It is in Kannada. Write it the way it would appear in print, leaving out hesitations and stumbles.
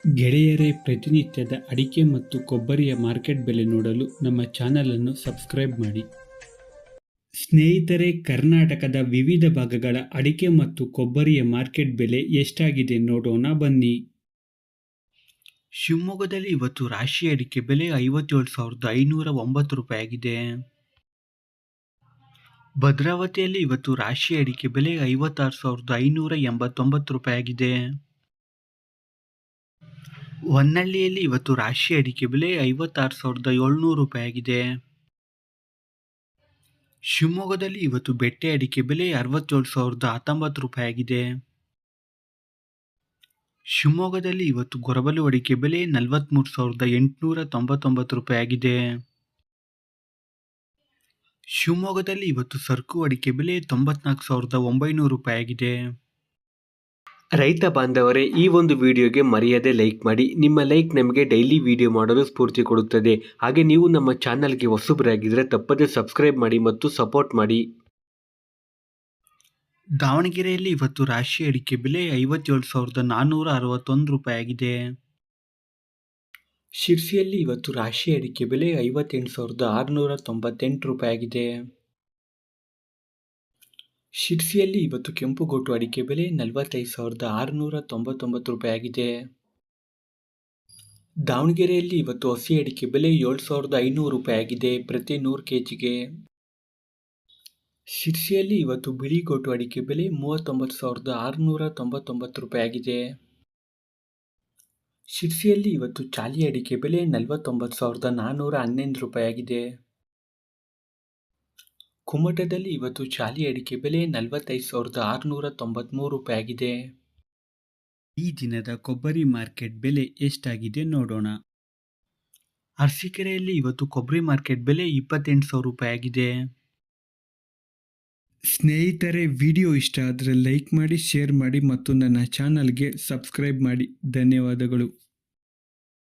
ಗೆಳೆಯರೇ, ಪ್ರತಿನಿತ್ಯದ ಅಡಿಕೆ ಮತ್ತು ಕೊಬ್ಬರಿಯ ಮಾರ್ಕೆಟ್ ಬೆಲೆ ನೋಡಲು ನಮ್ಮ ಚಾನಲನ್ನು ಸಬ್ಸ್ಕ್ರೈಬ್ ಮಾಡಿ. ಸ್ನೇಹಿತರೆ, ಕರ್ನಾಟಕದ ವಿವಿಧ ಭಾಗಗಳ ಅಡಿಕೆ ಮತ್ತು ಕೊಬ್ಬರಿಯ ಮಾರ್ಕೆಟ್ ಬೆಲೆ ಎಷ್ಟಾಗಿದೆ ನೋಡೋಣ ಬನ್ನಿ. ಶಿವಮೊಗ್ಗದಲ್ಲಿ ಇವತ್ತು ರಾಶಿ ಅಡಿಕೆ ಬೆಲೆ 57,509 ರೂಪಾಯಿ ಆಗಿದೆ. ಭದ್ರಾವತಿಯಲ್ಲಿ ಇವತ್ತು ರಾಶಿ ಅಡಿಕೆ ಬೆಲೆ 56,589 ರೂಪಾಯಿ ಆಗಿದೆ. ಹೊನ್ನಳ್ಳಿಯಲ್ಲಿ ಇವತ್ತು ರಾಶಿ ಅಡಿಕೆ ಬೆಲೆ 56,700 ರೂಪಾಯಿ ಆಗಿದೆ. ಶಿವಮೊಗ್ಗದಲ್ಲಿ ಇವತ್ತು ಬೆಟ್ಟೆ ಅಡಿಕೆ ಬೆಲೆ 67,019 ರೂಪಾಯಿ ಆಗಿದೆ. ಶಿವಮೊಗ್ಗದಲ್ಲಿ ಇವತ್ತು ಗೊರಬಲು ಅಡಿಕೆ ಬೆಲೆ 43,899 ರೂಪಾಯಿ ಆಗಿದೆ. ಶಿವಮೊಗ್ಗದಲ್ಲಿ ಇವತ್ತು ಸರ್ಕು ಅಡಿಕೆ ಬೆಲೆ 94,900 ರೂಪಾಯಿ ಆಗಿದೆ. ರೈತ ಬಾಂಧವರೇ, ಈ ಒಂದು ವಿಡಿಯೋಗೆ ಮರೆಯದೆ ಲೈಕ್ ಮಾಡಿ. ನಿಮ್ಮ ಲೈಕ್ ನಮಗೆ ಡೈಲಿ ವಿಡಿಯೋ ಮಾಡಲು ಸ್ಫೂರ್ತಿ ಕೊಡುತ್ತದೆ. ಹಾಗೆ ನೀವು ನಮ್ಮ ಚಾನಲ್ಗೆ ಹೊಸಬರಾಗಿದ್ದರೆ ತಪ್ಪದೆ ಸಬ್ಸ್ಕ್ರೈಬ್ ಮಾಡಿ ಮತ್ತು ಸಪೋರ್ಟ್ ಮಾಡಿ. ದಾವಣಗೆರೆಯಲ್ಲಿ ಇವತ್ತು ರಾಶಿ ಅಡಿಕೆ ಬೆಲೆ 57,461 ರೂಪಾಯಿ ಆಗಿದೆ. ಶಿರ್ಸಿಯಲ್ಲಿ ಇವತ್ತು ರಾಶಿ ಅಡಿಕೆ ಬೆಲೆ 58,698 ರೂಪಾಯಿ ಆಗಿದೆ. ಶಿರ್ಸಿಯಲ್ಲಿ ಇವತ್ತು ಕೆಂಪುಗೋಟು ಅಡಿಕೆ ಬೆಲೆ 45,699 ರೂಪಾಯಿ ಆಗಿದೆ. ದಾವಣಗೆರೆಯಲ್ಲಿ ಇವತ್ತು ಹಸಿ ಅಡಿಕೆ ಬೆಲೆ 7,500 ರೂಪಾಯಿ ಆಗಿದೆ ಪ್ರತಿ 100 kgಗೆ. ಶಿರ್ಸಿಯಲ್ಲಿ ಇವತ್ತು ಬಿಳಿಗೋಟು ಅಡಿಕೆ ಬೆಲೆ 39,699 ರೂಪಾಯಿ ಆಗಿದೆ. ಶಿರ್ಸಿಯಲ್ಲಿ ಇವತ್ತು ಚಾಲಿ ಅಡಿಕೆ ಬೆಲೆ 49,411 ರೂಪಾಯಿ ಆಗಿದೆ. ಕುಮಟದಲ್ಲಿ ಇವತ್ತು ಚಾಲಿ ಅಡಿಕೆ ಬೆಲೆ 45,693 ರೂಪಾಯಿ ಆಗಿದೆ. ಈ ದಿನದ ಕೊಬ್ಬರಿ ಮಾರ್ಕೆಟ್ ಬೆಲೆ ಎಷ್ಟಾಗಿದೆ ನೋಡೋಣ. ಅರಸೀಕೆರೆಯಲ್ಲಿ ಇವತ್ತು ಕೊಬ್ಬರಿ ಮಾರ್ಕೆಟ್ ಬೆಲೆ 28,000 ರೂಪಾಯಿ ಆಗಿದೆ. ಸ್ನೇಹಿತರೆ, ವಿಡಿಯೋ ಇಷ್ಟ ಆದರೆ ಲೈಕ್ ಮಾಡಿ, ಶೇರ್ ಮಾಡಿ ಮತ್ತು ನನ್ನ ಚಾನಲ್ಗೆ ಸಬ್ಸ್ಕ್ರೈಬ್ ಮಾಡಿ. ಧನ್ಯವಾದಗಳು.